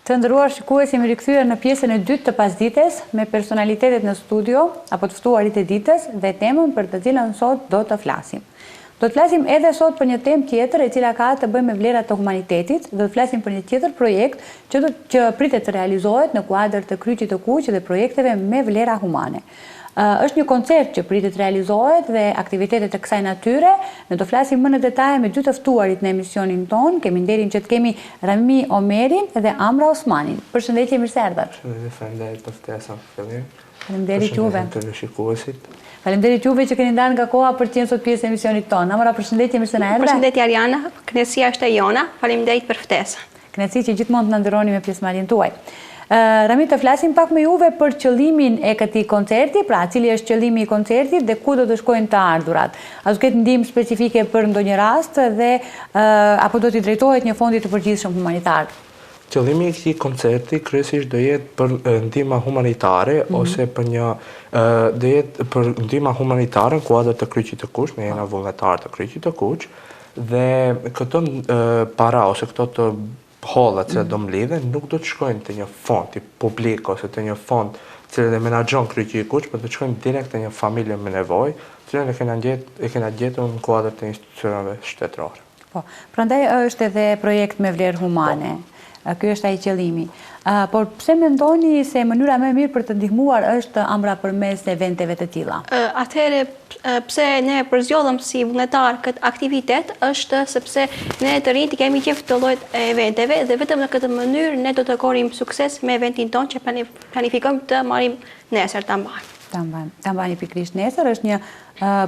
Të nderuar shikues, jemi rikthyer në pjesën e dytë të pasdites me personalitetet në studio apo të ftuarit e ditës dhe temën për të cilën sot do të flasim. Do të flasim edhe sot për një temë tjetër e cila ka të bëjë me vlerat të humanitetit, do të flasim për një tjetër projekt që pritet të realizohet në kuadër të Kryqit të Kuq dhe projekteve me vlera humane. Është një koncert që pritet realizohet dhe aktivitetet e kësaj natyre. Ne do flasim më në detaje me dy të ftuarit në emisionin ton. Kemi nderin që të kemi Rami Omerin dhe Amra Osmanin. Përshëndetje, mirë se erdhët. Faleminderit për ftesën. Faleminderit juve. Për shikuesit. Faleminderit juve që keni ndarë nga koha për të qenë sot pjesë e emisionit ton. Amra, përshëndetje, mirë se na erdhe. Përshëndetje Ariana, kënaqësia është e jona. Faleminderit për ftesën. Kënaqësi që gjithmonë të na nderoni me pjesëmarrjen tuaj. Rami, të flasim pak me juve për qëllimin e këtij koncerti, pra cili është qëllimi i koncertit dhe ku do të shkojnë të ardhurat. A do ketë ndihmë specifike për ndonjë rast dhe apo do t'i drejtohet një fondi të përgjithshëm humanitar? Qëllimi i këtij koncerti kryesisht do jetë për ndihmë humanitare ose për do jetë për ndihmë humanitare në kuadër të Kryqit të Kuq, ne jemi vullnetar të Kryqit të Kuq dhe këto para ose këto të hollat që do mlidhen nuk do të shkojnë te një fond publik ose te një fond që e menaxhon Kryqi i Kuq, por do të shkojnë direkt te një familje me nevojë, që e kena gjetur në kuadër të institucioneve shtetërore. Po, prandaj është edhe projekt me vlerë humane. Ky është ai qëllimi. Por pse mendoni se mënyra më e mirë për të ndihmuar është Amra përmes eventeve të tilla? Atëherë pse ne përzgjodhëm si vullnetar këtë aktivitet është sepse ne të rinjt kemi qejf të lloj eventeve dhe vetëm në këtë mënyrë ne do të korrim sukses me eventin ton që planifikojmë të marrim nesër ta mbajmë. Ta mbani pikërisht nesër, është një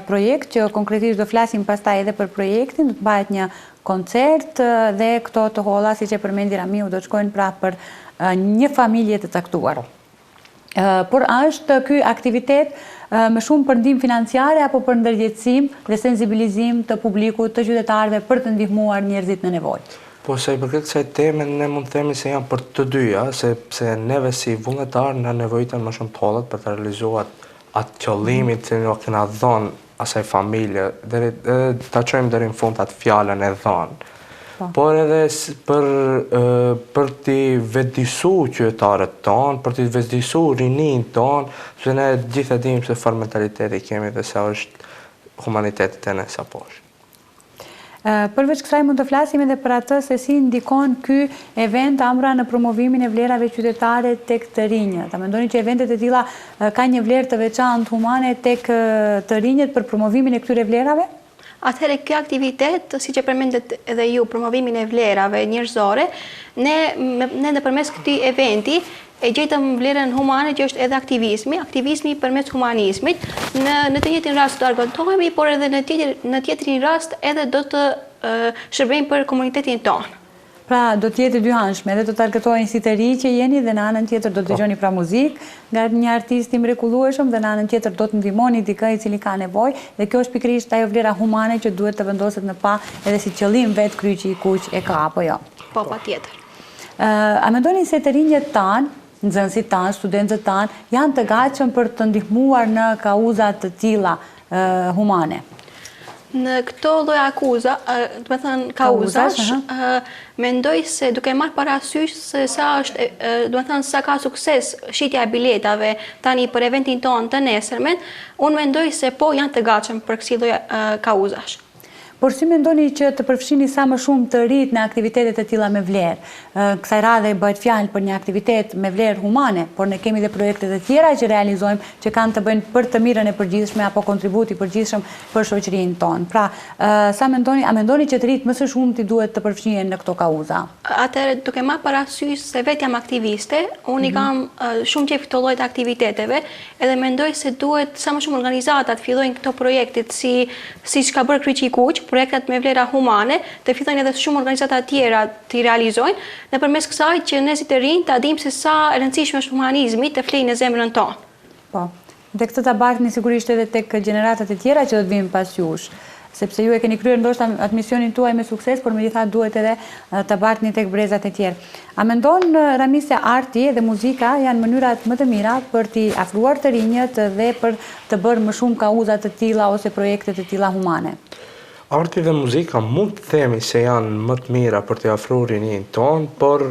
projekt që konkretisht do flasim pastaj edhe për projektin, do të bëhet një koncert dhe këto të holla, siç e përmendi Ramiu, do të shkojnë pra për një familje të caktuar. Por është ky aktivitet më shumë për ndihmë financiare apo për ndërgjegjësim dhe sensibilizim të publikut, të qytetarëve për të ndihmuar njerëzit në nevojë? Po sa i përket kësaj teme, ne mund të themi se janë për të dyja, sepse neve si vullnetar na nevojiten më shumë të hollat për të realizuar atë qëllimin që ne kena dhënë asaj familje, ta çojmë deri në fund atë fjalën e dhënë. Por edhe për t'i vetëdijsu qytetarët tonë, për t'i vetëdijsu rinin tonë, se ne gjithë e dimë se farë mentaliteti kemi dhe sa është humanitetit e ne sa poshtë. Përveç kësaj mund të flasim edhe për atë se si ndikon ky event Amra në promovimin e vlerave qytetare tek të rinjët. A mendoni që eventet e tilla kanë një vlerë të veçantë humane tek të rinjët për promovimin e këtyre vlerave? Atëherë kjo aktivitet, siç e përmendet edhe ju, promovimin e vlerave njerëzore, ne nëpërmes këtij eventi e gjetëm vlerën humane që është edhe aktivizmi përmes humanizmit. Në të njëjtin rast do të argëtohemi, por edhe në tjetrin rast edhe do të shërbejmë për komunitetin tonë. Pra do të jetë dyhanshme, edhe do të argëtoheni si të ri që jeni dhe në anën tjetër do të dëgjoni pra muzikë nga një artist i mrekullueshëm dhe në anën tjetër do të ndihmoni dikë i cili ka nevojë dhe kjo është pikërisht ajo vlera humane që duhet të vendoset në pa edhe si qëllim vetë Kryqi i Kuq e ka apo jo? Po, patjetër. A mendoni se të rinjët tanë, nxënësit tanë, studentët tanë janë të gatshëm për të ndihmuar në kauza të tilla humane? Në këto lloj kauzash, mendoj se duke marrë parasysh se sa ka sukses shitja e biletave tani për eventin tonë të nesërmen, unë mendoj se po janë të gatshëm për kësi lloj kauzash. Por si mendoni që të përfshini sa më shumë të rinjt në aktivitetet e tilla me vlerë? Kësaj radhe bëhet fjalë për një aktivitet me vlerë humane, por ne kemi dhe projekte të tjera që realizojmë që kanë të bëjnë për të mirën e përgjithshme apo kontributi i përgjithshëm për shoqërinë tonë. Pra, a mendoni që të rinjt më së shumti duhet të përfshihen në këto kauza? Atëherë, duke marrë parasysh se vetë jam aktiviste, unë i kam shumë qejf këto lloj aktiviteteve, edhe mendoj se duhet sa më shumë organizata të fillojnë këto projekte siç ka bërë Kryqi i Kuq, projektet me vlera humane, të fillojnë edhe shumë organizata tjera të realizojnë, nëpërmes kësaj që ne si të rinj ta dimë se sa e rëndësishme është humanizmi të flejë në zemrën tonë. Po. Dhe këtë ta bartni sigurisht edhe tek gjeneratat e tjera që do të vinë pas jush. Sepse ju e keni kryer ndoshta atë misionin tuaj me sukses, por megjithatë duhet edhe ta bartni tek brezat e tjerë. A mendon Rami se arti dhe muzika janë mënyrat më të mira për t'i afruar të rinjët dhe për të bërë më shumë kauza të tilla ose projekte të tilla humane? Arti dhe muzika mund të themi se janë më të mira për t'i afruar rinin tonë, por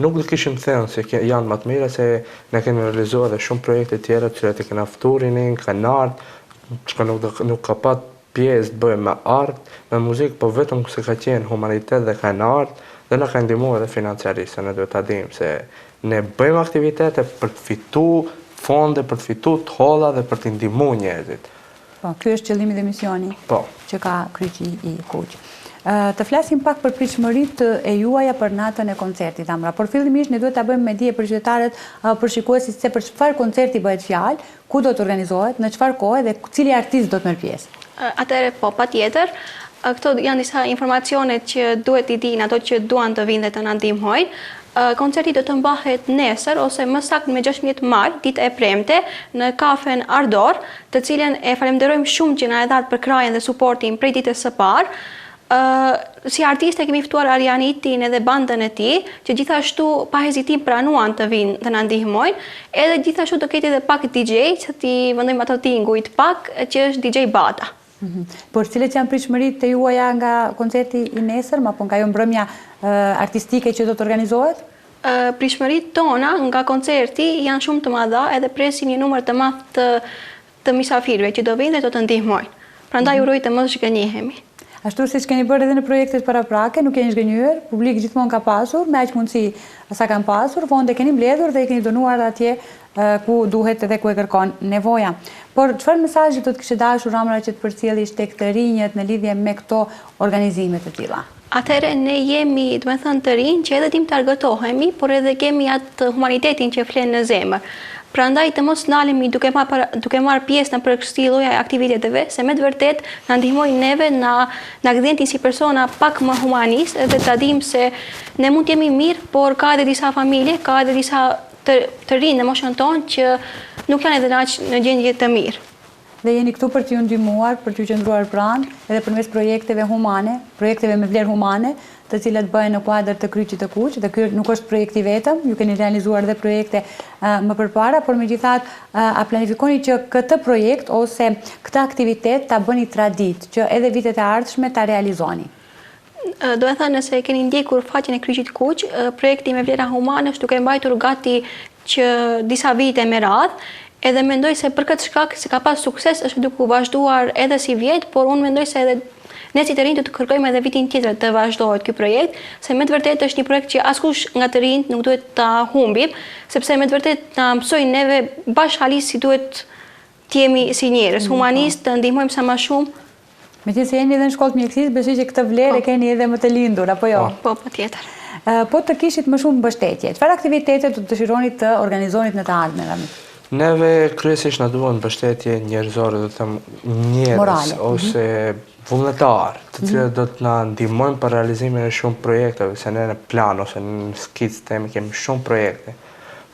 nuk do kishim thënë se janë më të mira se ne kemi realizuar edhe shumë projekte tjera të cilat e kena fturin, kanë art, që nuk ka pat pjesë të bëjë me art, me muzikë, po vetëm se ka qenë humanitet dhe kanë art, dhe na ka ndihmuar edhe financiarisht, se ne duhet ta dimë se ne bëjmë aktivitete për të fituar fonde, për të fituar të holla dhe për të ndihmuar njerëzit. Po, ky është qëllimi dhe misioni që ka kryqi i Kuq. Të flasim pak për pritshmëritë e juaja për natën e koncertit, Amra. Por fillimisht ne duhet ta bëjmë me dije për qytetarët apo për shikuesit se për çfarë koncerti bëhet fjalë, ku do të organizohet, në çfarë kohe dhe cili artist do të merr pjesë. Atëherë po, patjetër. Këto janë disa informacione që duhet i dinë ato që duan të vinë dhe të na ndihmojnë. Koncerti do të mbahet nesër ose më saktë me 16 maj, ditë e premte, në kafen Ardor, të cilën e falenderojmë shumë që na e dha për krajen dhe suportin prej ditës së parë. Si artiste kemi ftuar Arianitin edhe bandën e tij, që gjithashtu pa hezitim pranuan të vinë dhe na ndihmojnë, edhe gjithashtu do ketë edhe pak DJ, që ti vendojmë ato tingujt pak, që është DJ Bata. Por cilat janë pritshmëritë e juaja nga koncerti i nesër, apo nga ajo mbrëmja artistike që do të organizohet? Pritshmëritë tona nga koncerti janë shumë të mëdha, edhe presim një numër të madh të mysafirëve që do vinë dhe do të ndihmojnë. Prandaj uroj të mos zhgënjehemi. Ashtu siç keni bërë edhe në projektet paraprake, nuk keni zhgënjur, publik gjithmonë ka pasur, me aq mundësi sa kanë pasur, fonde keni mbledhur dhe i keni donuar atje ku duhet edhe ku e kërkon nevoja. Por çfarë mesazhi do të kishte dashur Amra që të përcjellish tek të rinjët në lidhje me këto organizime të tilla? Atëherë ne jemi, të rinj që edhe dim të argëtohemi, por edhe kemi atë humanitetin që flen në zemër. Prandaj të mos ndalemi duke marrë pjesë në për këtyre lloj aktiviteteve, se me të vërtet na ndihmojnë neve, na gdhentin si persona pak më humanist, edhe ta dimë se ne mund të jemi mirë, por ka edhe disa familje, ka edhe disa të rinj në moshën tonë që nuk janë edhe në gjendje të mirë. Dhe jeni këtu për t'ju ndihmuar, për t'ju qëndruar pranë, edhe përmes projekteve humane, projekteve me vlerë humane, të cilat bëhen në kuadër të kryqit të Kuq, dhe ky nuk është projekt i vetëm, ju keni realizuar dhe projekte më përpara, por megjithatë a planifikoni që këtë projekt ose këtë aktivitet ta bëni traditë, që edhe vitet e ardhshme ta realizoni? Do e thënë nëse keni ndjekur faqen e kryqit Kuq, projekti me vlera humane është duke mbajtur gati që disa vite me radhë, edhe mendoj se për këtë shkak se ka pas sukses është duke u vazhduar edhe si vjet, por unë mendoj se edhe ne si të rinjt të kërkojmë edhe vitin tjetër të vazhdohet ky projekt, se me të vërtetë është një projekt që askush nga të rinjt nuk duhet ta humbim, sepse me të vërtetë na mësojnë neve bashkëalisht si duhet të jemi si njerëz, humanist, të ndihmojmë sa më shumë. Meqense jeni edhe në shkollë mjekësisë, besoj që këtë vlerë e keni edhe më të lindur, apo jo? Po, patjetër. Po të kishit më shumë mbështetje, çfarë aktivitete do të dëshironi të organizonit në të ardhmen? Neve kryesisht na duhen mbështetje njerëzore, do të them njerëz ose vullnetar, të cilët do të na ndihmojnë për realizimin e shumë projekteve, se ne në plan ose në skicë temi kemi shumë projekte,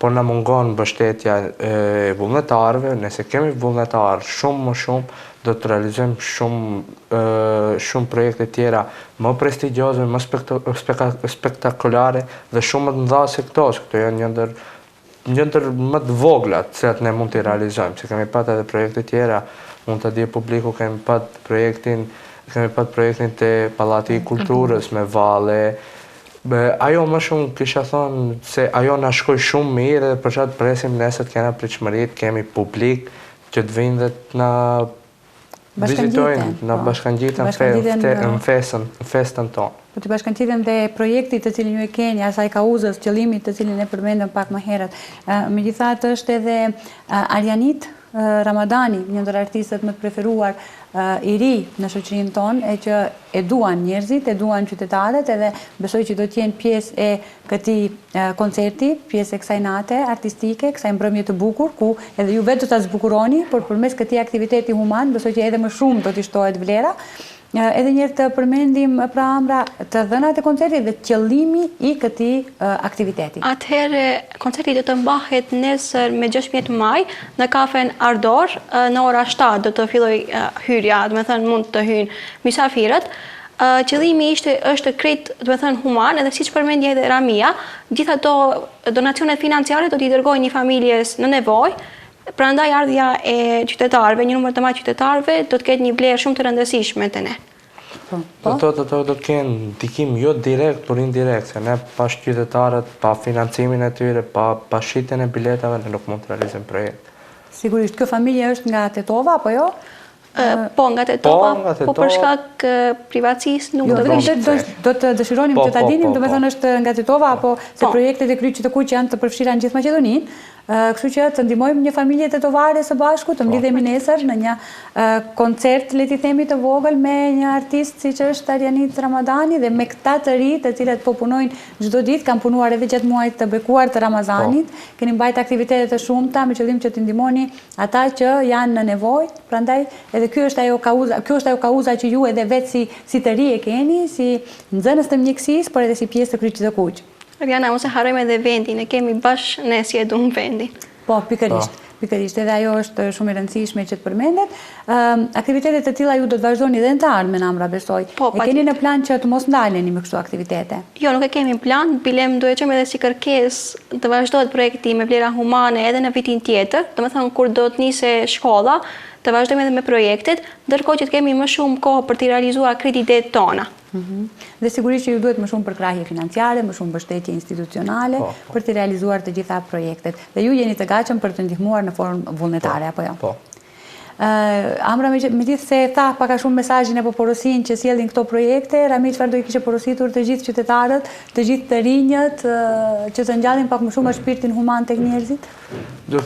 por na mungon mbështetja e vullnetarëve. Nëse kemi vullnetar shumë më shumë, do të realizojmë shumë projekte tjera më prestigjioze, më spektakolare dhe shumë më të mëdha se këto. Këto janë një ndër më të vogla që ne mund të realizojmë, se kemi pat edhe projekte tjera, mund të di publiku, kemi pat projektin të Pallati i Kulturës me valle. Ajo më shumë kisha thonë se ajo na shkoi shumë mirë dhe për çfarë presim nesër të kena pritshmëritë, kemi publik që të vinë dhe të na vizitojnë, na bashkangjiten në festën tonë. Po të bashkangjiten dhe projektit të cilin ju e keni, asaj kauzës, qëllimit të cilin e përmendëm pak më herët. Megjithatë është edhe Arianit Ramadani, një ndër artistët më të preferuar i ri në shoqërinë tonë, e që e duan njerëzit, e duan qytetarët, edhe besoj që do të jenë pjesë e këtij koncerti, pjesë e kësaj nate artistike, kësaj mbrëmje të bukur, ku edhe ju vetë do ta zbukuroni, por përmes këtij aktiviteti human, besoj që edhe më shumë do t'i shtohet vlera. Edhe njërë të përmendim pra Amra të dhënat e koncertit dhe qëllimi i këtij aktiviteti. Atëherë, koncerti do të mbahet nesër me 16 maj në kafen Ardor, në ora 7 do të filloj hyrja, do me thënë mund të hyjnë mysafirët. Qëllimi është krejt, do me thënë human, edhe siç përmendje edhe Ramia, gjithë ato donacionet financiare do t'i dërgojnë një familjes në nevojë. Prandaj ardhja e qytetarëve, një numër të madh qytetarëve, do të ketë një vlerë shumë të rëndësishme te ne. Do të kenë ndikim jo direkt, por indirekt, se ne pa qytetarët, pa financimin e tyre, pa shitjen e biletave, ne nuk mund të realizojmë projekt. Sigurisht, kjo familje është nga Tetova, apo jo? Po, nga Tetova, po për shkak privatësisë nuk do të Do të dëshironim që ta dinim, do me thonë është nga Tetova, apo se projektet e Kryqit të Kuq janë të përfshira në gjithë Maqedoninë. Kështu që të ndihmojmë një familje tetovare së bashku, të mblidhemi nesër në një koncert, le t'i themi, të vogël me një artist siç është Arjanit Ramadani dhe me këta të ri, të cilët po punojnë çdo ditë, kanë punuar edhe gjatë muajit të bekuar të Ramazanit, keni mbajtur aktivitete të shumta me qëllim që të ndihmoni ata që janë në nevojë. Prandaj edhe kjo është ajo kauza që ju edhe vetë si të ri e keni, si nxënës të mjekësisë, por edhe si pjesë të Kryqit të Kuq. Ariana, mos e harrojmë edhe vendin, e kemi bashkë ne si e duam vendin. Po, pikërisht, edhe ajo është shumë e rëndësishme që të përmendet. Aktivitetet të tilla ju do të vazhdoni edhe në të ardhmen, Amra, besoj. E keni në plan që të mos ndaleni me kështu aktivitete? Jo, nuk e kemi plan, bilem duhet qëmë edhe si kërkesë të vazhdojnë projekti me vlera humane edhe në vitin tjetër, do me thënë kur do të nise shkolla, të vazhdojmë edhe me projektet, ndërkohë që të kemi më shumë kohë për të realizuar kreditet tona. Dhe sigurisht që ju duhet më shumë përkrahje financiare, më shumë mbështetje institucionale për të realizuar të gjitha projektet. Dhe ju jeni të gatshëm për të ndihmuar në formë vullnetare, apo jo? Po. Amra, megjithse tha pak a shumë mesazhin apo porosinë që sjellin këto projekte, Rami çfarë do i kishte porositur të gjithë qytetarët, të gjithë të rinjët që të ngjallin pak më shumë shpirtin human tek njerëzit? Do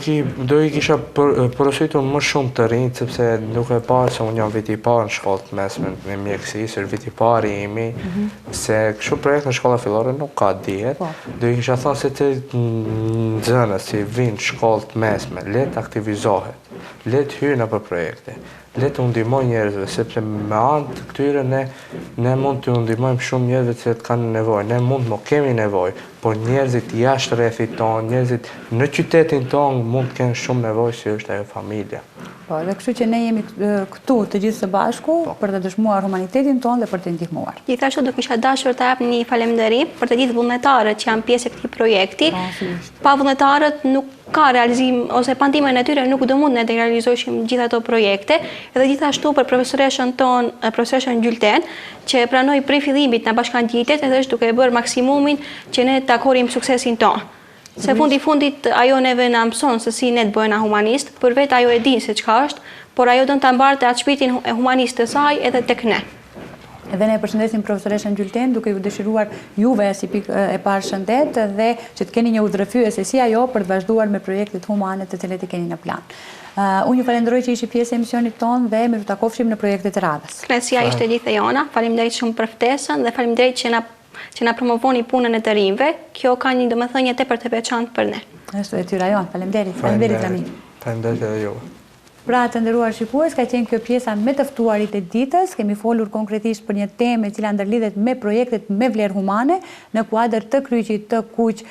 i kisha porositur më shumë të rinjt, sepse nuk e parë se unë jam viti i parë në shkollë të mesme në mjekësi, është viti i parë imi, se kështu projekt në shkolla fillore nuk ka dihet. Do i kisha thënë se të nxënës që vinë shkollë të mesme, le të aktivizohet, le të hyrë në projekte, le të ndihmojnë njerëzve, sepse me anë të këtyre ne mund të ndihmojmë shumë njerëzve që kanë nevojë. Ne mund kemi nevojë, por njerëzit jashtë rrethit tonë, njerëzit në qytetin tonë mund të kenë shumë nevojë si është ajo familja. Po, dhe kështu që ne jemi këtu të gjithë së bashku për të dëshmuar humanitetin tonë dhe për të ndihmuar. Gjithashtu do kisha dashur të jap një falënderim për të gjithë vullnetarët që janë pjesë e këtij projekti. Pa vullnetarët nuk ka realizim ose pa ndihmën e tyre nuk do mund ne të realizojmë gjithë ato projekte, edhe gjithashtu për profesoreshën tonë, profesoreshën Gjylten, që pranoi prej fillimit na bashkangjitet edhe është duke bërë maksimumin që ne të arrijmë suksesin tonë. Se fundit ajo neve na mëson se si ne të bëjmë humanist, për vetë ajo e din se çka është, por ajo do ta mbarte atë shpirtin e humanist të saj edhe tek ne. Edhe ne përshëndesim profesoreshën Gjylten duke ju dëshiruar juve si pikë e parë shëndet dhe që të keni një udhërrëfyese si ajo për të vazhduar me projektet humane të cilet i keni në plan. Unë ju falenderoj që ishi pjesë e emisionit tonë dhe miru takofshim në projektet e radhës. Kënaqësia ishte gjithë e jona. Faleminderit shumë për ftesën dhe faleminderit që na promovoni punën e të rinjve. Kjo ka një domethënie tepër të veçantë për ne. Është detyra jonë. Faleminderit Rami. Faleminderit edhe ju. Pra, të nderuar shikues, ka qenë kjo pjesa me të ftuarit e ditës. Kemi folur konkretisht për një temë e cila ndërlidhet me projektet me vlerë humane në kuadër të Kryqit të Kuq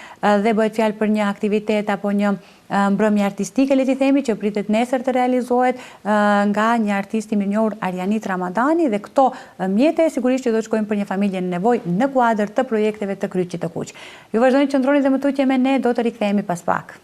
dhe bëhet fjalë për një aktivitet apo një mbrëmje artistike, le t'i themi, që pritet nesër të realizohet nga një artist i mirënjohur Arjanit Ramadani dhe këto mjete sigurisht që do të shkojnë për një familje në nevojë në kuadër të projekteve të Kryqit të Kuq. Ju vazhdoni të qëndroni dhe më tutje me ne, do të rikthehemi pas pak.